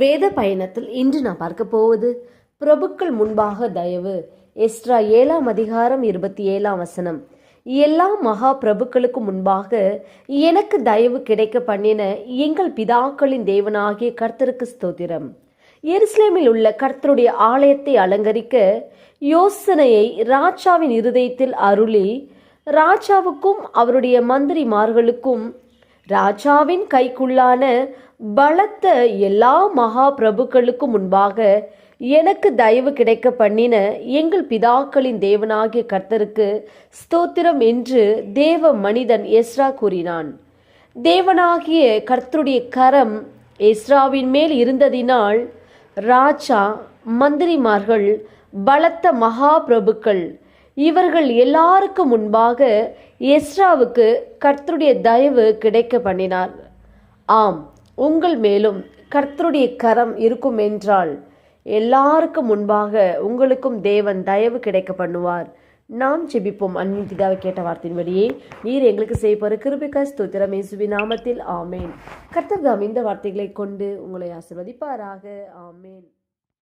வேத பயணத்தில் இன்று நான் பார்க்க போவது பிரபுக்கள் முன்பாக தயவு. எஸ்ரா 7ஆம் அதிகாரம் 27ஆம் வசனம். எல்லா மகா பிரபுக்களுக்கு முன்பாக எனக்கு தயவு கிடைக்க பண்ணின எங்கள் பிதாக்களின் தேவனாகிய கர்த்தருக்கு ஸ்தோத்திரம். எருசலேமில் உள்ள கர்த்தருடைய ஆலயத்தை அலங்கரிக்க யோசனையை ராஜாவின் இருதயத்தில் அருளி, ராஜாவுக்கும் அவருடைய மந்திரிமார்களுக்கும் ராஜாவின் கைக்குள்ளான பலத்த எல்லா மகா பிரபுக்களுக்கும் முன்பாக எனக்கு தயவு கிடைக்க பண்ணின எங்கள் பிதாக்களின் தேவனாகிய கர்த்தருக்கு ஸ்தோத்திரம் என்று தேவ மனிதன் எஸ்ரா கூறினான். தேவனாகிய கர்த்தருடைய கரம் எஸ்ராவின் மேல் இருந்ததினால் ராஜா, மந்திரிமார்கள், பலத்த மகா பிரபுக்கள் இவர்கள் எல்லாருக்கும் முன்பாக எஸ்ராவுக்கு கர்த்தருடைய தயவு கிடைக்க பண்ணினார். ஆம், உங்கள் மேலும் கர்த்தருடைய கரம் இருக்கும் என்றால் எல்லாருக்கும் முன்பாக உங்களுக்கும் தேவன் தயவு கிடைக்க பண்ணுவார். நாம் ஜெபிப்போம். அன்பின் பிதாவை கேட்ட வார்த்தையின்படியே நீர் எங்களுக்கு செய்யப்போற கிருபைக்காய் ஸ்தோத்திரம். இயேசுவின் நாமத்தில் ஆமேன். கர்த்தர் தாம் இந்த வார்த்தைகளை கொண்டு உங்களை ஆசீர்வதிப்பாராக. ஆமேன்.